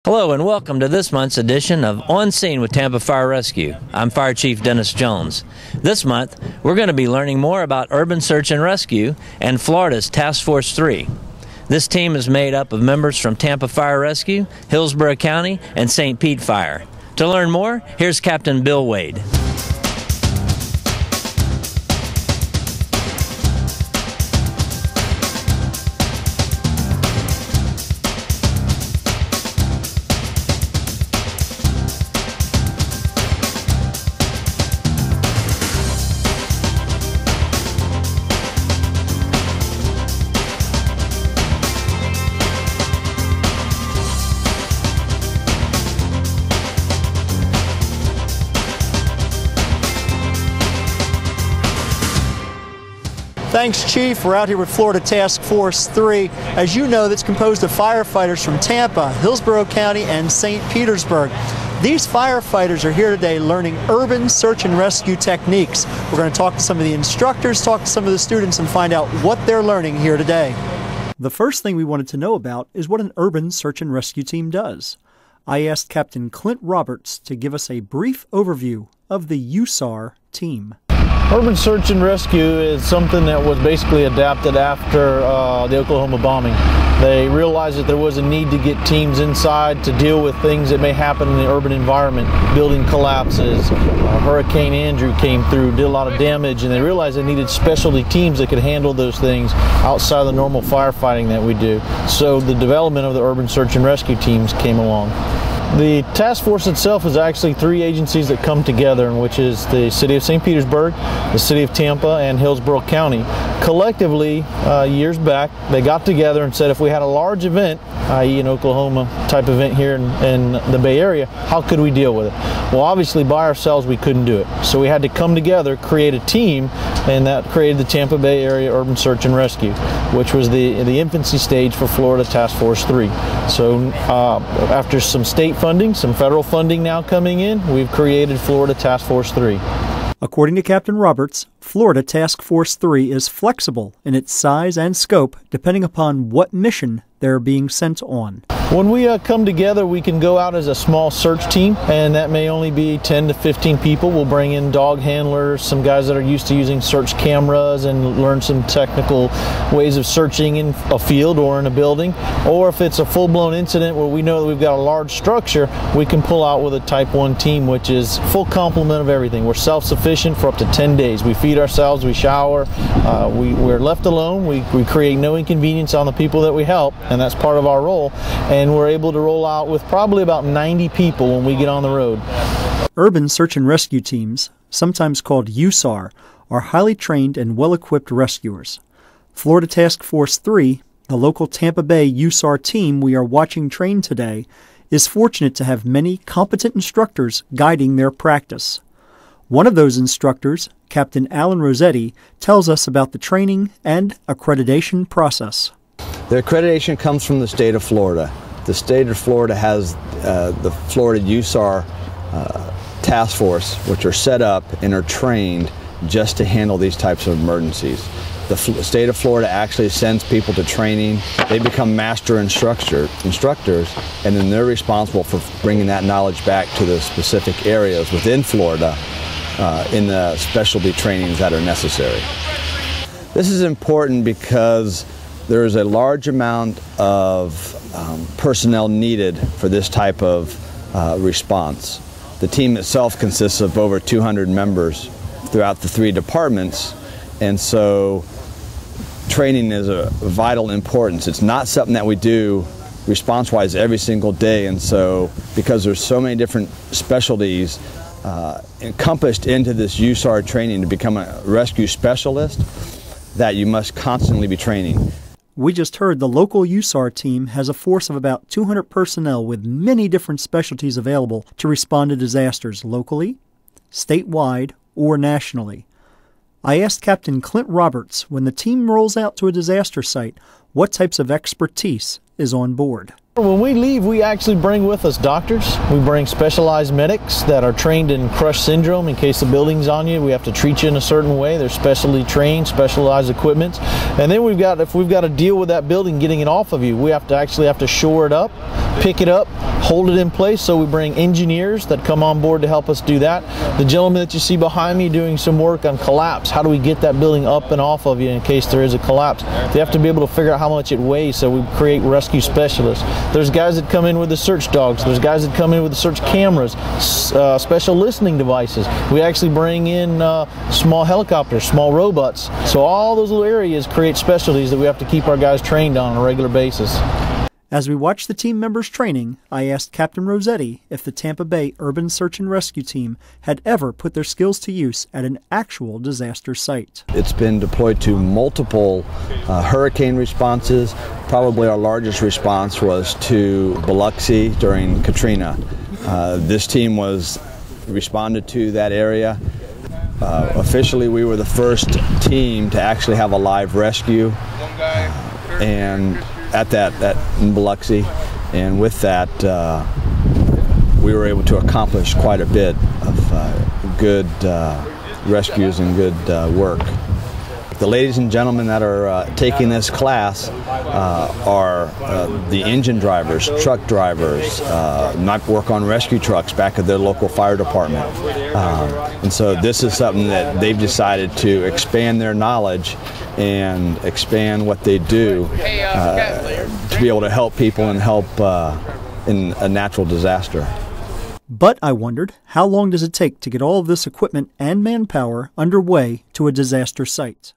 Hello and welcome to this month's edition of On Scene with Tampa Fire Rescue. I'm Fire Chief Dennis Jones. This month, we're going to be learning more about urban search and rescue and Florida's Task Force 3. This team is made up of members from Tampa Fire Rescue, Hillsborough County, and St. Pete Fire. To learn more, here's Captain Bill Wade. Thanks, Chief. We're out here with Florida Task Force 3. As you know, that's composed of firefighters from Tampa, Hillsborough County, and St. Petersburg. These firefighters are here today learning urban search and rescue techniques. We're going to talk to some of the instructors, talk to some of the students, and find out what they're learning here today. The first thing we wanted to know about is what an urban search and rescue team does. I asked Captain Clint Roberts to give us a brief overview of the USAR team. Urban search and rescue is something that was basically adapted after the Oklahoma bombing. They realized that there was a need to get teams inside to deal with things that may happen in the urban environment. Building collapses, Hurricane Andrew came through, did a lot of damage, and they realized they needed specialty teams that could handle those things outside of the normal firefighting that we do. So the development of the urban search and rescue teams came along. The task force itself is actually three agencies that come together, which is the City of St. Petersburg, the City of Tampa, and Hillsborough County. Collectively, years back, they got together and said if we had a large event, i.e. an Oklahoma type event here in the Bay Area, how could we deal with it? Well, obviously by ourselves we couldn't do it. So we had to come together, create a team, and that created the Tampa Bay Area Urban Search and Rescue, which was the infancy stage for Florida Task Force 3. So after some state funding, some federal funding now coming in, we've created Florida Task Force 3. According to Captain Roberts, Florida Task Force 3 is flexible in its size and scope depending upon what mission they're being sent on. When we come together, we can go out as a small search team, and that may only be 10 to 15 people. We'll bring in dog handlers, some guys that are used to using search cameras and learn some technical ways of searching in a field or in a building. Or if it's a full-blown incident where we know that we've got a large structure, we can pull out with a Type 1 team, which is full complement of everything. We're self-sufficient for up to 10 days. We feed ourselves, we shower, we're left alone, we create no inconvenience on the people that we help, and that's part of our role. And we're able to roll out with probably about 90 people when we get on the road. Urban search and rescue teams, sometimes called USAR, are highly trained and well-equipped rescuers. Florida Task Force 3, the local Tampa Bay USAR team we are watching train today, is fortunate to have many competent instructors guiding their practice. One of those instructors, Captain Alan Rossetti, tells us about the training and accreditation process. The accreditation comes from the state of Florida. The state of Florida has the Florida USAR task force, which are set up and are trained just to handle these types of emergencies. The state of Florida actually sends people to training. They become master instructors, and then they're responsible for bringing that knowledge back to the specific areas within Florida in the specialty trainings that are necessary. This is important because there is a large amount of personnel needed for this type of response. The team itself consists of over 200 members throughout the three departments, and so training is of vital importance. It's not something that we do response-wise every single day, and so because there's so many different specialties encompassed into this USAR training to become a rescue specialist, that you must constantly be training. We just heard the local USAR team has a force of about 200 personnel with many different specialties available to respond to disasters locally, statewide, or nationally. I asked Captain Clint Roberts, when the team rolls out to a disaster site, what types of expertise is on board. When we leave, we actually bring with us doctors. We bring specialized medics that are trained in crush syndrome. In case the building's on you, we have to treat you in a certain way. They're specially trained, specialized equipment. And then if we've got to deal with that building getting it off of you, we have to shore it up, pick it up, hold it in place, so we bring engineers that come on board to help us do that. The gentleman that you see behind me doing some work on collapse. How do we get that building up and off of you in case there is a collapse? They have to be able to figure out how much it weighs, so we create rescue specialists. There's guys that come in with the search dogs. There's guys that come in with the search cameras, special listening devices. We actually bring in small helicopters, small robots. So all those little areas create specialties that we have to keep our guys trained on a regular basis. As we watched the team members training, I asked Captain Rossetti if the Tampa Bay Urban Search and Rescue Team had ever put their skills to use at an actual disaster site. It's been deployed to multiple hurricane responses. Probably our largest response was to Biloxi during Katrina. This team responded to that area. Officially, we were the first team to actually have a live rescue, and at in Biloxi, and with that, we were able to accomplish quite a bit of good rescues and good work. The ladies and gentlemen that are taking this class are the engine drivers, truck drivers, might work on rescue trucks back at their local fire department. And so this is something that they've decided to expand their knowledge and expand what they do to be able to help people and help in a natural disaster. But I wondered, how long does it take to get all of this equipment and manpower underway to a disaster site?